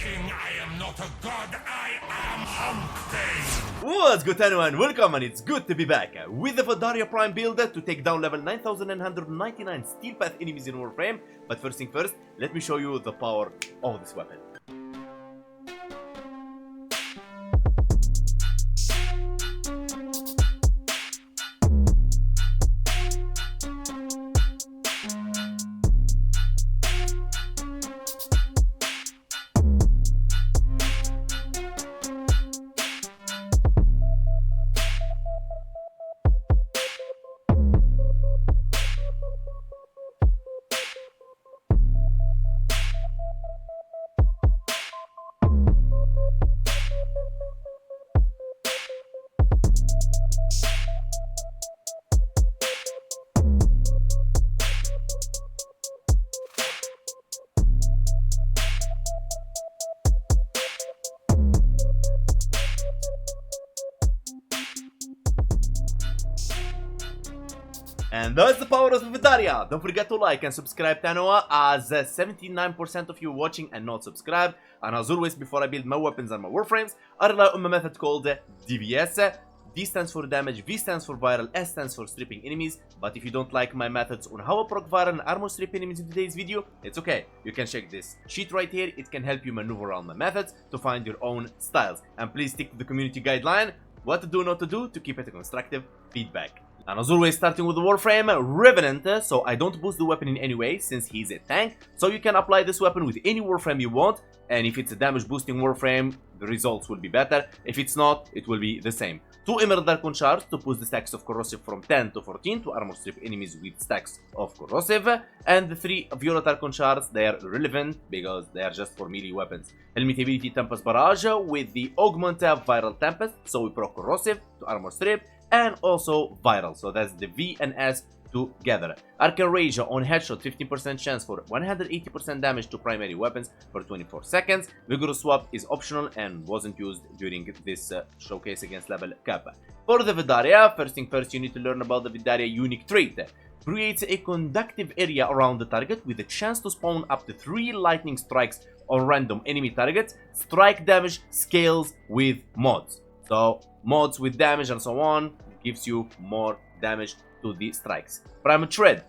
king, I am not a god, I am Hump. What's good everyone, welcome and it's good to be back with the Vadarya Prime build to take down level 9999 steel path enemies in Warframe. But first thing first, let me show you the power of this weapon. And that's the power of Vadarya. Don't forget to like and subscribe channel as 79% of you watching and not subscribed. And as always, before I build my weapons and my warframes, I rely on my method called DVS. D stands for damage, V stands for viral, S stands for stripping enemies. But if you don't like my methods on how I proc viral and armor strip enemies in today's video, it's okay. You can check this sheet right here. It can help you maneuver around my methods to find your own styles. And please stick to the community guideline, what to do, not to do, to keep it a constructive feedback. And as always, starting with the Warframe, Revenant, so I don't boost the weapon in any way since he's a tank, so you can apply this weapon with any Warframe you want, and if it's a damage boosting Warframe, the results will be better. If it's not, it will be the same. 2 Emerald Darkon shards to boost the stacks of corrosive from 10 to 14 to armor strip enemies with stacks of corrosive, and the 3 Violet Darkon shards, they are relevant because they are just for melee weapons. Helmet ability Tempest Barrage with the Augment Viral Tempest, so we proc corrosive to armor strip, and also viral, so that's the V and S together. Arcane Rage on headshot, 15% chance for 180% damage to primary weapons for 24 seconds. Vigorous Swap is optional and wasn't used during this showcase against level cap. For the Vadarya, first thing first, you need to learn about the Vadarya unique trait. Creates a conductive area around the target with a chance to spawn up to 3 lightning strikes on random enemy targets. Strike damage scales with mods. So mods with damage and so on gives you more damage to the strikes. Prime Tread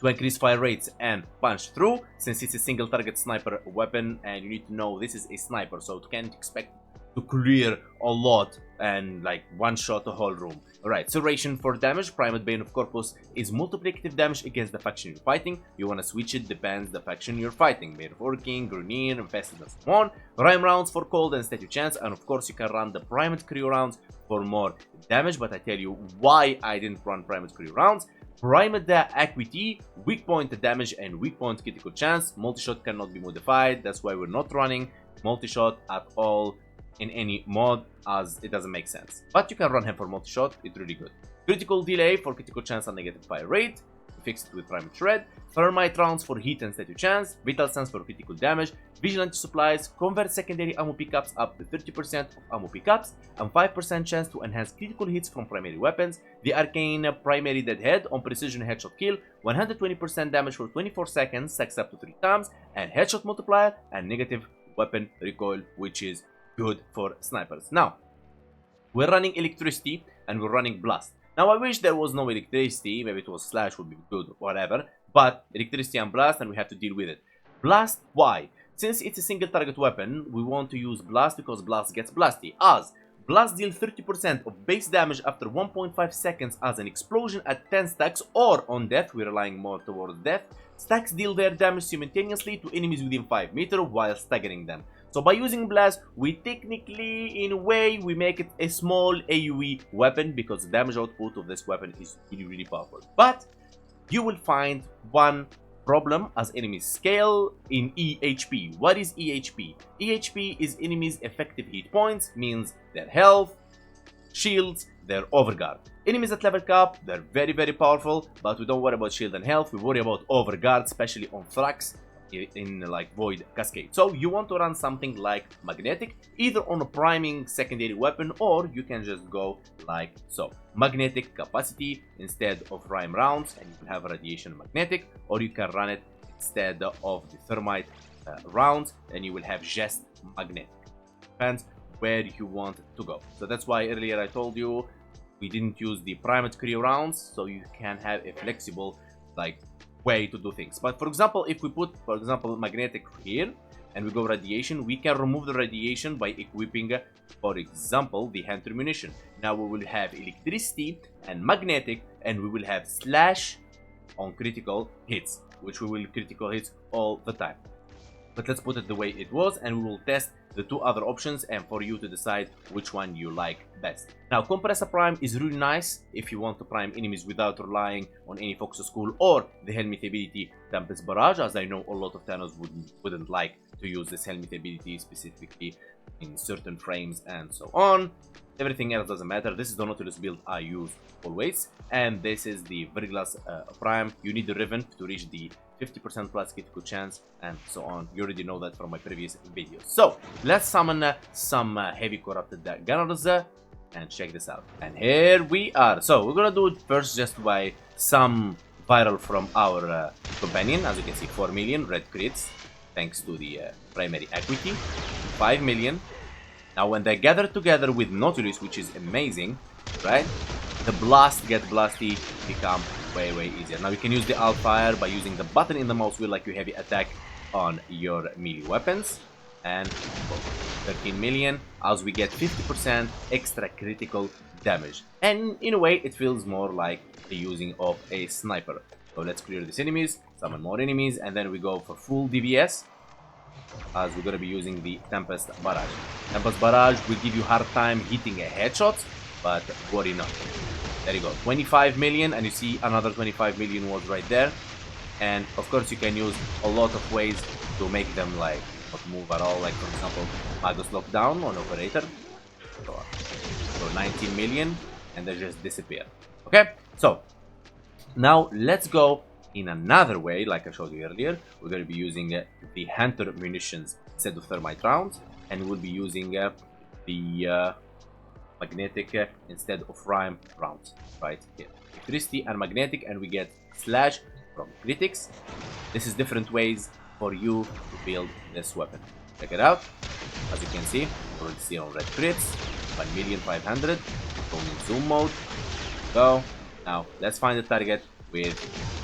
to increase fire rates and punch through, since it's a single target sniper weapon and you need to know this is a sniper, so you can't expect to clear a lot and like one shot the whole room. Alright, Serration for damage. Primed Bane of Corpus is multiplicative damage against the faction you're fighting. You wanna switch it, depends the faction you're fighting. Bane of Orking, Grunir, Infested and so on. Rhyme rounds for cold and statue chance, and of course you can run the Primed Crew rounds for more damage, but I tell you why I didn't run Primed Crew rounds. Primed Acuity, weak point damage and weak point critical chance. Multi-shot cannot be modified, that's why we're not running multi-shot at all in any mod, as it doesn't make sense. But you can run him for multi-shot, it's really good. Critical delay for critical chance and negative fire rate, fix it with Prime Shred. Thermite rounds for heat and statue chance. Vital sense for critical damage. Vigilante supplies, convert secondary ammo pickups up to 30% of ammo pickups, and 5% chance to enhance critical hits from primary weapons. The Arcane Primary Deadhead on precision headshot kill, 120% damage for 24 seconds, stacks up to 3 times, and headshot multiplier, and negative weapon recoil, which is good for snipers. Now, we're running electricity and we're running blast. Now, I wish there was no electricity, maybe it was slash would be good, whatever, but electricity and blast, and we have to deal with it. Blast, why? Since it's a single target weapon, we want to use blast because blast gets blasty, as blast deals 30% of base damage after 1.5 seconds as an explosion at 10 stacks, or on death, we're relying more towards death. Stacks deal their damage simultaneously to enemies within 5 meters while staggering them. So by using blast, we technically, in a way, we make it a small AoE weapon because the damage output of this weapon is really powerful. But you will find one problem as enemies scale in EHP. What is EHP? EHP is enemies' effective hit points, means their health, shields, their overguard. Enemies at level cap, they're very powerful, but we don't worry about shield and health, we worry about overguard, especially on Thrax in like Void Cascade. So you want to run something like Magnetic, either on a priming secondary weapon, or you can just go like so. Magnetic capacity instead of Rhyme rounds, and you can have Radiation Magnetic, or you can run it instead of the Thermite rounds, then you will have just magnetic. Depends where you want to go. So that's why earlier I told you we didn't use the primed career rounds, so you can have a flexible like way to do things. But for example, if we put, for example, magnetic here and we go radiation, we can remove the radiation by equipping, for example, the hunter munition. Now we will have electricity and magnetic, and we will have slash on critical hits, which we will critical hits all the time. But let's put it the way it was, and we will test the two other options and for you to decide which one you like best. Now, Compressor Prime is really nice if you want to prime enemies without relying on any focus school or the helmet ability Tempest Barrage, as I know a lot of Thanos wouldn't like to use this helmet ability specifically in certain frames and so on. Everything else doesn't matter. This is the Nautilus build I use always, and this is the Verglas Prime. You need the Riven to reach the 50% plus critical chance and so on. You already know that from my previous videos. So let's summon some heavy corrupted gunners and check this out. And here we are. So we're gonna do it first just by some viral from our companion. As you can see, 4 million red crits thanks to the primary equity, 5 million. Now when they gather together with Nautilus, which is amazing, right? The blast get blasty become way easier. Now you can use the alt fire by using the button in the mouse wheel like you heavy attack on your melee weapons. And 13 million as we get 50% extra critical damage. And in a way it feels more like the using of a sniper. So let's clear these enemies, summon more enemies, and then we go for full DVS. As we're going to be using the Tempest Barrage. Tempest Barrage will give you hard time hitting a headshot, but worry not. There you go, 25 million, and you see another 25 million was right there. And of course you can use a lot of ways to make them like not move at all, like for example Magus Lockdown on Operator. So 19 million, and they just disappear. Okay, so now let's go in another way, like I showed you earlier. We're going to be using the Hunter munitions instead of thermite rounds, and we'll be using the magnetic instead of rhyme rounds, right here. Electricity and magnetic, and we get slash from critics. This is different ways for you to build this weapon. Check it out. As you can see, already see on red crits, 1,500,000. Go in zoom mode. Go. Now let's find the target with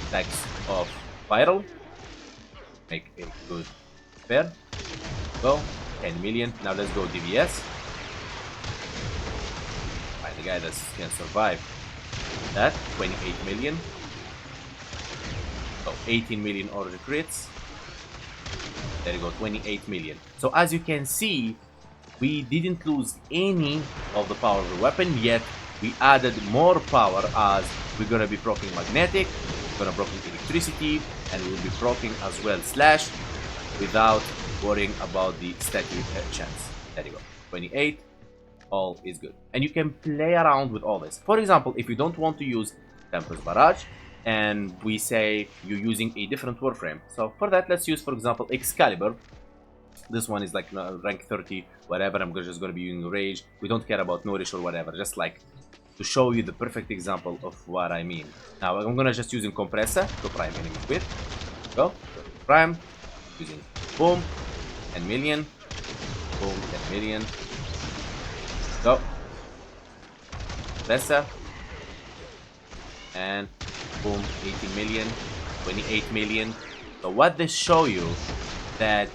stacks of viral. Make a good pair. Go. 10 million. Now let's go DVS. Find the guy that can survive that. 28 million. So 18 million order crits. There you go, 28 million. So as you can see, we didn't lose any of the power of the weapon, yet we added more power as we're gonna be proccing magnetic, we're gonna proccing electricity, and we'll be proccing as well slash without worrying about the static chance. There you go, 28, all is good. And you can play around with all this. For example, if you don't want to use Tempest Barrage, and we say you're using a different Warframe. So for that, let's use, for example, Excalibur. This one is like rank 30, whatever. I'm just going to be using Rage. We don't care about Nourish or whatever, just like to show you the perfect example of what I mean. Now I'm going to just using Compressor to prime enemies with. Go, prime, using boom, 10 million, boom, 10 million. Go, Compressor, and boom, 18 million, 28 million. So what this show you that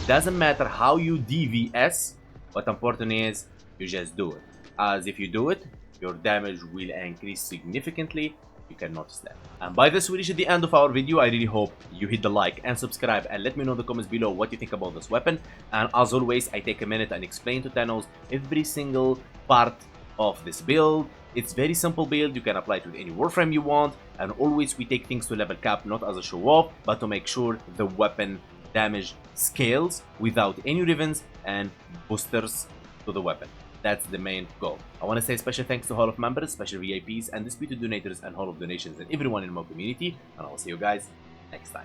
doesn't matter how you DVS, what important is you just do it. As if you do it, your damage will increase significantly. You can notice that. And by this we reach the end of our video. I really hope you hit the like and subscribe and let me know in the comments below what you think about this weapon. And as always, I take a minute and explain to Thanos every single part of this build. It's very simple build, you can apply it with any Warframe you want, and always we take things to level cap, not as a show off, but to make sure the weapon damage scales without any rivens and boosters to the weapon. That's the main goal. I want to say special thanks to Hall of Members, special VIPs, and disputed donators and Hall of Donations and everyone in my community, and I'll see you guys next time.